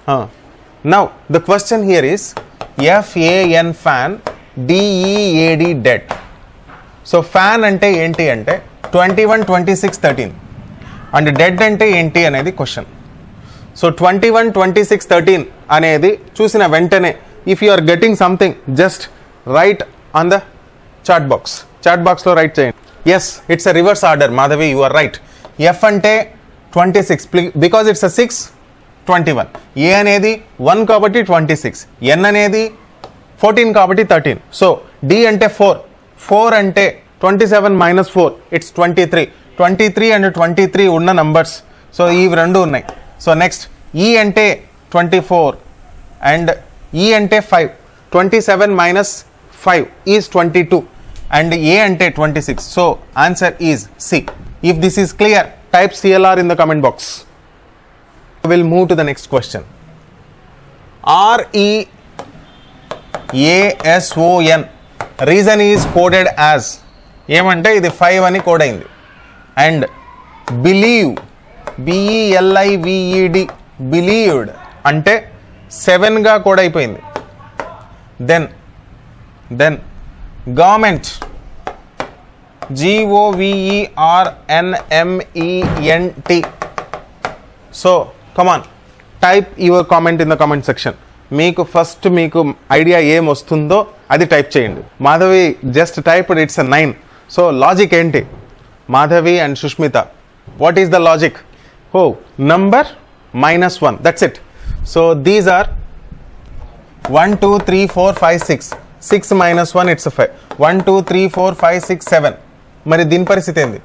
Now the question here is FAN fan DEAD dead. So fan ante enti ante 21 26 13 and dead ante enti anedi question. So 21 26 13 అనేది చూసిన వెంటనే if you are getting something just write on the chat box లో right చేయండి. yes it's a reverse order Madhavi, you are right. F అంటే 26 because it's a 6 21, A అనేది 1 కాబట్టి 26, N అనేది 14 కాబట్టి 13. సో D అంటే 4 అంటే 27 minus 4 it's 23 and 23 ఉన్న నంబర్స్. సో ఇవి రెండు ఉన్నాయి. సో నెక్స్ట్ E అంటే 24 and E అంటే 5, 27 minus 5 is 22 and A అంటే 26. So answer is C. If this is clear, type CLR in the comment box. We'll move to the next question. REASON reason is coded as ఏమంటే ఇది 5 అని code అయింది. And believe BELIVED believed అంటే 7 గా code అయిపోయింది. Then government GOVERNMENT. So come on type your comment in the comment section. మీకు first మీకు idea ఏం వస్తుందో అది టైప్ చేయండి. Madhavi just type it's 9. So logic ఏంటి? Madhavi and Sushmita, what is the logic? Number -1, that's it. So these are 1 2 3 4 5 6 minus 1 it's 5. 1 2 3 4 5 6 7. మరి దీని పరిస్థితి ఏంది?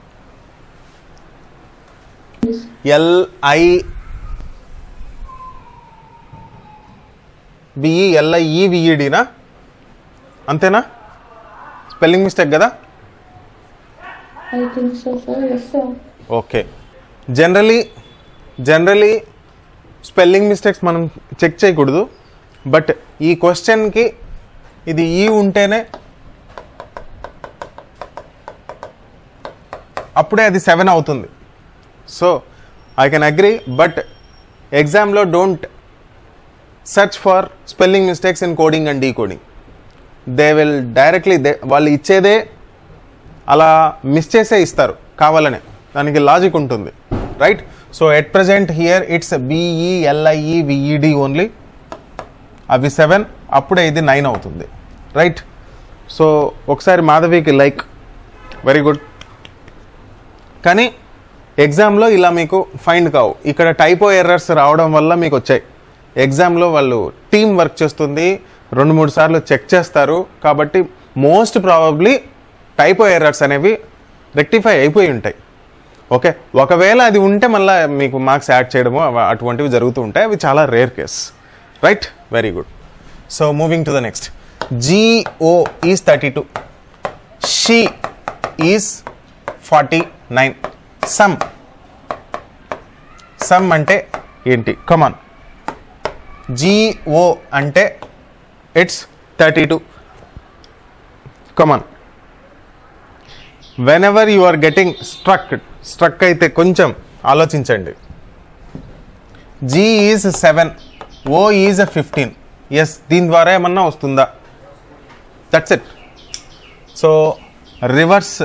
LIBELIEVED నా? అంతేనా? స్పెల్లింగ్ మిస్టేక్ కదా? ఓకే. జనరలీ స్పెల్లింగ్ మిస్టేక్స్ మనం చెక్ చేయకూడదు. బట్ ఈ క్వశ్చన్కి ఇది ఈ ఉంటేనే అప్పుడే అది 7 అవుతుంది. So I can agree. But ఎగ్జామ్లో don't search for spelling mistakes in coding and decoding. They will directly వాళ్ళు ఇచ్చేదే అలా మిస్ చేసే ఇస్తారు కావాలనే. దానికి లాజిక్ ఉంటుంది, right? So at present here it's BELIEVED only. అవి 7, అప్పుడే ఇది 9 అవుతుంది, రైట్? సో ఒకసారి మాధవికి లైక్, వెరీ గుడ్. కానీ ఎగ్జామ్లో ఇలా మీకు ఫైండ్ కావు. ఇక్కడ టైపో ఎర్రర్స్ రావడం వల్ల మీకు వచ్చాయి. ఎగ్జామ్లో వాళ్ళు టీం వర్క్ చేస్తుంది, 2-3 సార్లు చెక్ చేస్తారు. కాబట్టి మోస్ట్ ప్రాబబ్లీ టైపో ఎర్రర్స్ అనేవి రెక్టిఫై అయిపోయి ఉంటాయి. ఓకే, ఒకవేళ అది ఉంటే మళ్ళీ మీకు మార్క్స్ యాడ్ చేయడము అటువంటివి జరుగుతూ ఉంటాయి. అవి చాలా rare case, right? Very good. So moving to the next. GO is 32, she is 49. Sum అంటే ఏంటి? కమాన్. GO అంటే it's 32. Come on. Whenever you are getting struck అయితే కొంచెం ఆలోచించండి. G is 7, O is 15. Yes, దీని ద్వారా ఏమన్నా వస్తుందా? That's it. సో రివర్స్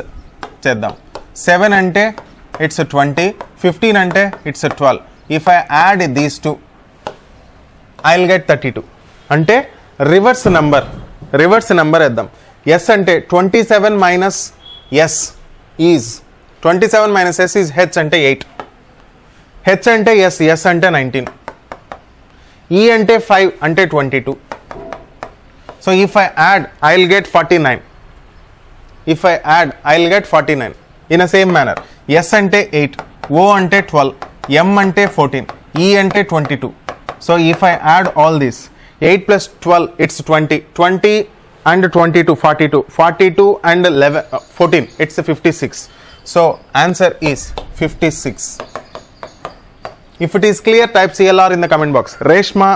చేద్దాం. 7 అంటే ఇట్స్ 20, 15 అంటే it's 12. If I add these 2 I will get 32. అంటే రివర్స్ నెంబర్ వేద్దాం. ఎస్ అంటే 27 minus yes is 27 minus yes is H అంటే 8. హెచ్ అంటే ఎస్ అంటే 19. ఈ అంటే 5 అంటే 22. So if I add I will get 49. If I add I will get 49 in a same manner. S అంటే 8, ఓ అంటే 12, ఎం అంటే 14, ఈ అంటే 22. So if I add all this 8 plus 12 it's 20 and 22 42 and 11 14 it's 56. So answer is 56. If it is clear, type CLR in the comment box. Reshma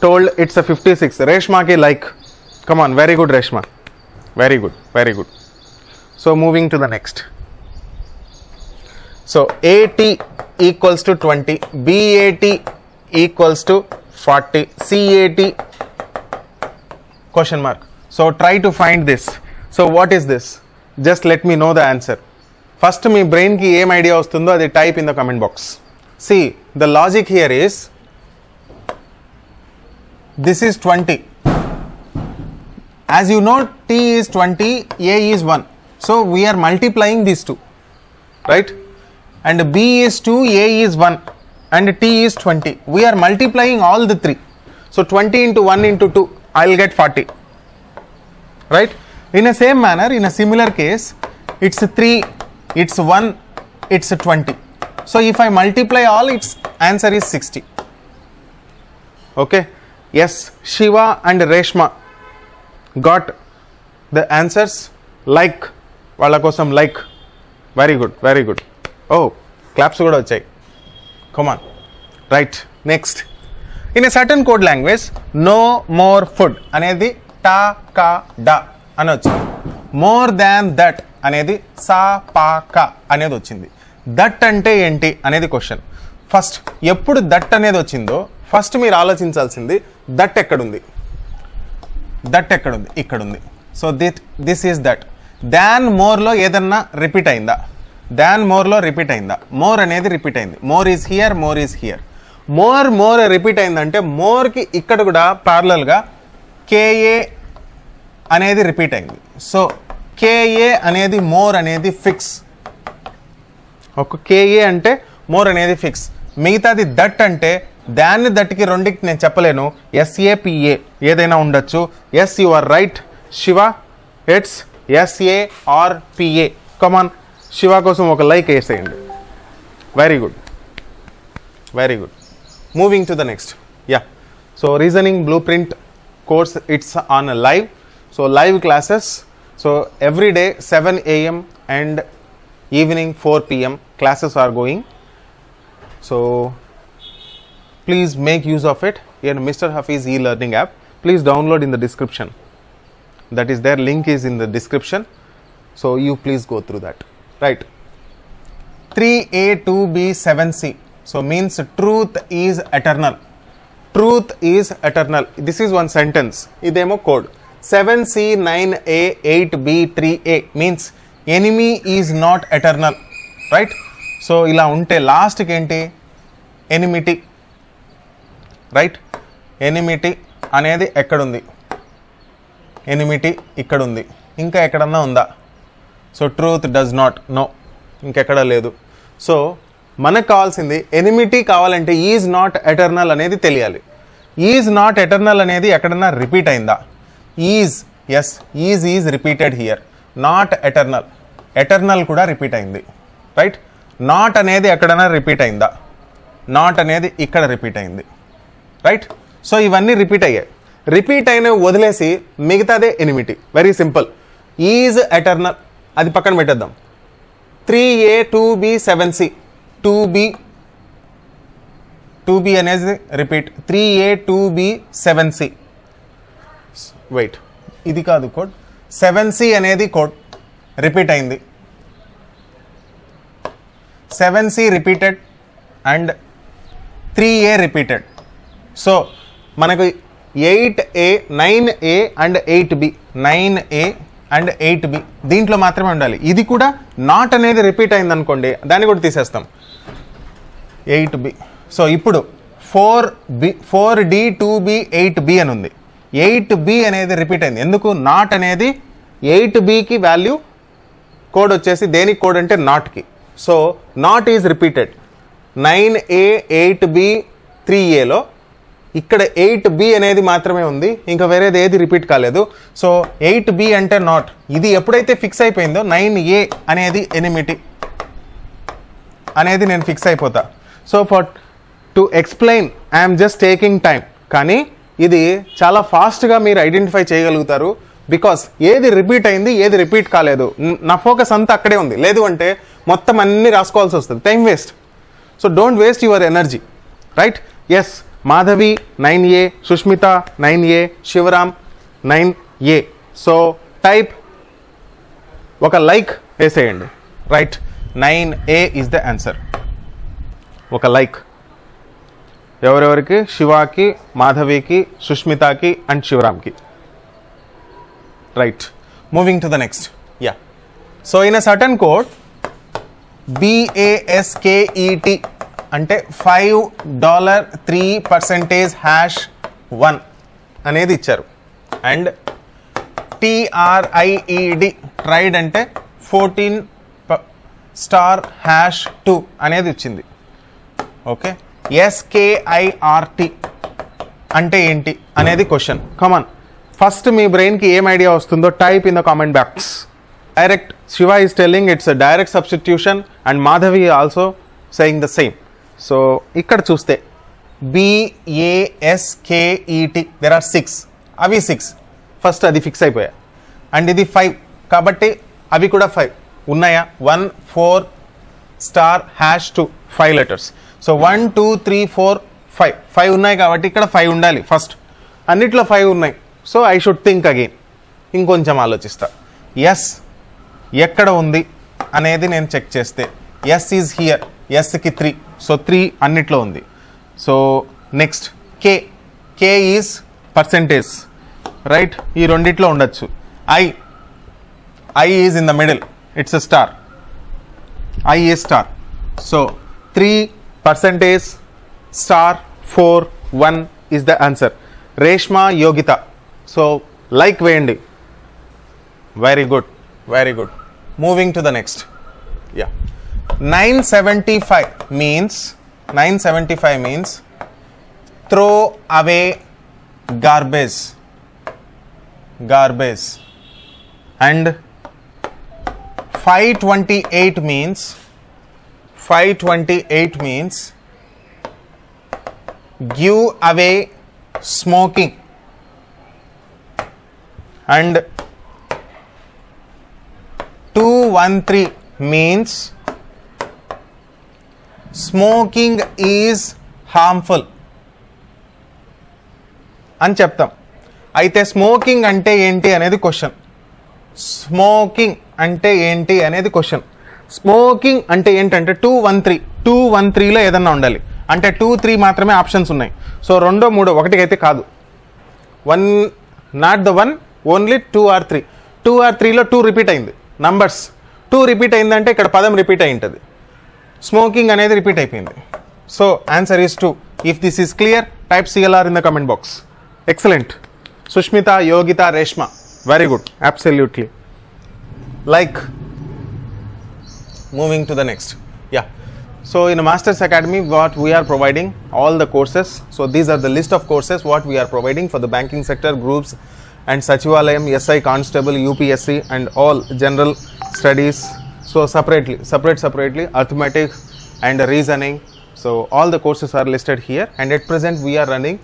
told it's a 56. Reshma ki like. Come on, very good Reshma. Very good. So moving to the next. So AT equals to 20, BAT equals to 40 CAT question mark. So try to find this. So what is this? Just let me know the answer. First me brain కి ఏం idea వస్తుందో అది type in the comment box. See, the logic here is this is 20. As you know, T is 20, A is 1. So we are multiplying these two, right? And B is 2, A is 1, and T is 20. We are multiplying all the three. So 20 into 1 into 2, I will get 40, right? In a same manner, in a similar case, it's 3, it's 1, it's 20. So if I multiply all, its answer is 60. Okay? Yes, Shiva and Reshma got the answers. Like వాళ్ళ కోసం like. Very good, very good. Oh, claps కూడా వచ్చాయి. Come on. Right, next. In a certain code language, no more food అనేది ta ka da అని వచ్చింది. More than that అనేది sa pa ka అనేది వచ్చింది. దట్ అంటే ఏంటి అనేది క్వశ్చన్. ఫస్ట్ ఎప్పుడు దట్ అనేది వచ్చిందో ఫస్ట్ మీరు ఆలోచించాల్సింది దట్ ఎక్కడుంది, దట్ ఎక్కడుంది, ఇక్కడుంది. So this is that. దాన్ మోర్లో ఏదన్నా రిపీట్ అయిందా, దాన్ మోర్లో రిపీట్ అయిందా, మోర్ అనేది రిపీట్ అయింది. More is here, more is here. More repeat అయిందంటే మోర్కి ఇక్కడ కూడా ప్యారలల్గా కేఏ అనేది రిపీట్ అయింది. సో కేఏ అనేది మోర్ అనేది ఫిక్స్. ఒక కేఏ అంటే మోర్ అనేది ఫిక్స్. మిగతాది దట్ అంటే దాన్ని దట్కి రెండుకి నేను చెప్పలేను. ఎస్ఏపిఏ ఏదైనా ఉండొచ్చు. Yes you are right Shiva, it's SARPA. Come on, Shiva కోసం ఒక లైక్ వేసేయండి. Very good, very good. Moving to the next. Yeah, so reasoning blue print course it's on live. So live classes. So every day 7 AM and evening 4 PM classes are going. So please make use of it in Mr. Hafiz e-learning app. Please download in the description. That is there, link is in the description. So you please go through that. Right. 3A 2B 7C. So means truth is eternal. Truth is eternal. This is one sentence. Idemo code. 7C 9A 8B 3A means enemy is not eternal, right? So ఇలా ఉంటే లాస్ట్కి ఏంటి, enmity, right? Enmity అనేది ఎక్కడుంది, enmity ఇక్కడుంది. ఇంకా ఎక్కడన్నా ఉందా? So truth does not, no, ఇంకెక్కడ లేదు. సో మనకు కావాల్సింది ఎనిమిటీ కావాలంటే ఈజ్ నాట్ ఎటర్నల్ అనేది తెలియాలి. ఈజ్ నాట్ ఎటర్నల్ అనేది ఎక్కడన్నా రిపీట్ అయిందా? Is, yes, is repeated here. Not eternal, eternal కూడా రిపీట్ అయింది, రైట్? నాట్ అనేది ఎక్కడైనా రిపీట్ అయిందా? నాట్ అనేది ఇక్కడ రిపీట్ అయింది, రైట్? సో ఇవన్నీ రిపీట్ అయ్యాయి. రిపీట్ అయినవి వదిలేసి మిగతాదే enmity. Very simple. Is eternal అది పక్కన పెట్టేద్దాం. 3A 2B 7C, 2B అనేది repeat. 3A 2B 7C. Wait, ఇది కాదు కోడ్. 7C అనేది కోడ్ రిపీట్ అయింది. 7C repeated and 3A repeated. So మనకు 8A 9A and 8B, 9A and 8B దీంట్లో మాత్రమే ఉండాలి. ఇది కూడా నాట్ అనేది రిపీట్ అయింది అనుకోండి, దాన్ని కూడా తీసేస్తాం. 8B. సో ఇప్పుడు 4D 2B 8B అని ఉంది. 8B అనేది రిపీట్ అయింది. ఎందుకు? నాట్ అనేది 8Bకి వాల్యూ కోడ్ వచ్చేసి దేనికి కోడ్ అంటే నాట్కి. So not is repeated. 9A 8B 3Aలో ఇక్కడ 8B అనేది మాత్రమే ఉంది, ఇంకా వేరేది ఏది రిపీట్ కాలేదు. సో 8B అంటే నాట్. ఇది ఎప్పుడైతే ఫిక్స్ అయిపోయిందో 9A అనేది ఎనిమిటీ అనేది నేను ఫిక్స్ అయిపోతా. So for to explain I'm just taking time. కానీ ఇది చాలా ఫాస్ట్గా మీరు ఐడెంటిఫై చేయగలుగుతారు. బికాస్ ఏది రిపీట్ అయింది, ఏది రిపీట్ కాలేదు, నా ఫోకస్ అంతా అక్కడే ఉంది. లేదు అంటే మొత్తం అన్నీ రాసుకోవాల్సి వస్తుంది, time waste. So don't waste your energy, right? Yes, Madhavi 9A, Sushmita 9A, Shivaram 9A. So type ఒక లైక్ వేసేయండి, right? 9A is the answer. ఒక లైక్ ఎవరెవరికి? శివాకి, మాధవికి, సుష్మితకి అండ్ శివరామ్కి. Right, moving to the next. Yeah, so in a certain code BASKET అంటే $5.3%#1 అనేది ఇచ్చారు. అండ్ TRIED ట్రైడ్ అంటే 14*#2 అనేది ఇచ్చింది. ఓకే, SKIRT అంటే ఏంటి అనేది క్వశ్చన్. కమాన్, ఫస్ట్ మీ బ్రెయిన్కి ఏం ఐడియా వస్తుందో type in the comment box. Direct Shiva is telling it's a direct substitution and Madhavi also saying the same. So ఇక్కడ చూస్తే BASKET there are 6, అవి 6 ఫస్ట్ అది ఫిక్స్ అయిపోయా. అండ్ ఇది 5 కాబట్టి అవి కూడా 5 ఉన్నాయా? 1 4*#2 5 లెటర్స్. సో 1 2 3 4 5 ఉన్నాయి కాబట్టి ఇక్కడ 5 ఉండాలి ఫస్ట్. అన్నిట్లో 5 ఉన్నాయి. So I should think again, ఇంకొంచెం ఆలోచిస్తా. ఎస్ ఎక్కడ ఉంది అనేది నేను చెక్ చేస్తే ఎస్ ఈజ్ హియర్, ఎస్కి 3, సో 3 అన్నిట్లో ఉంది. So next K is percentage, right? ఈ రెండిట్లో ఉండొచ్చు. I is in the middle, it's a star, I is star. So 3% star 4 1 is the answer. Reshma, Yogita, so like వేయండి. Very good, very good. Moving to the next. Yeah, 975 means throw away garbage. And 528 means give away smoking. And 213 means smoking is harmful అని చెప్తాం. అయితే smoking అంటే ఏంటి అనేది question. Smoking అంటే ఏంటి అనేది క్వశ్చన్. స్మోకింగ్ అంటే ఏంటంటే 213లో ఏదన్నా ఉండాలి. అంటే 2 3 మాత్రమే ఆప్షన్స్ ఉన్నాయి. సో 2 3 1 అయితే కాదు. 1 not the 1, only 2 or 3. 2 or 3లో 2 repeat అయింది. నంబర్స్ 2 రిపీట్ అయిందంటే ఇక్కడ పదం రిపీట్ అయి ఉంటుంది. స్మోకింగ్ అనేది రిపీట్ అయిపోయింది. So answer is 2. If this is clear, type CLR in the comment box. Excellent. Sushmita, Yogita, Reshma, very good, absolutely. Like, moving to the next. Yeah, so in Masters Academy what we are providing all the courses. So these are the list of courses what we are providing for the banking sector, groups and Sachivalayam, SI Constable, UPSC and all general studies. So separately arithmetic and reasoning. So all the courses are listed here, and at present we are running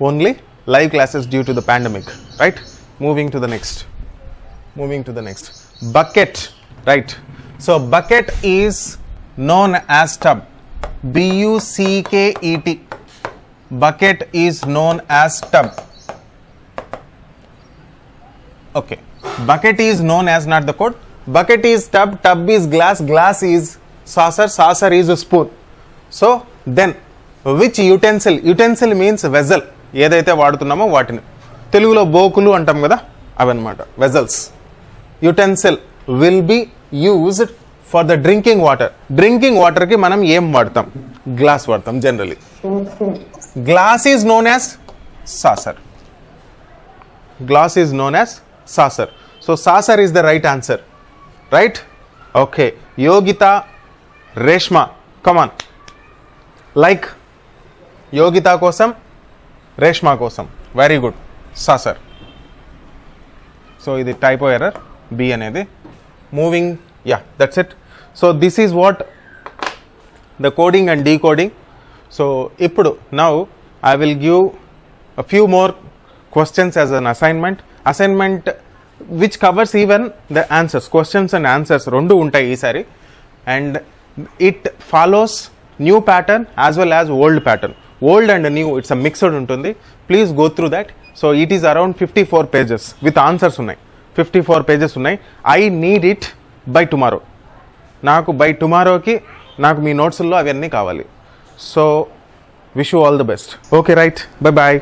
only live classes due to the pandemic, right? Moving to the next. Bucket, right? So bucket is known as tub. BUCKET. Bucket is known as tub. Okay, bucket is known as, not the code. Bucket is tub is glass is saucer is a spoon. So then which utensil means vessel. ఏదైతే వాడుతున్నామో వాటిని తెలుగులో బోకులు అంటాం కదా, అవన్నమాట vessels. Utensil will be used for the drinking water. Drinking వాటర్కి మనం ఏం వాడతాం? గ్లాస్ వాడతాం generally. Glass is known as saucer. Saucer. So saucer is the right answer, right? Okay, Yogita, Reshma, come on. Like Yogita kosam, Reshma kosam. Very good. Saucer. So this typo error B anedi. Moving, yeah, that's it. So this is what the coding and decoding. So ippudu now I will give a few more questions as an assignment which covers even the answers. Questions and answers rendu untayi ee sari, and it follows new pattern as well as old pattern. Old and new, it's a mixed untundi. Please go through that. So it is around 54 pages with answers unnai. 54 pages unnai. I need it by tomorrow. By tomorrow ki naaku mee notes lo avanni kavali. So wish you all the best. Okay right, bye bye.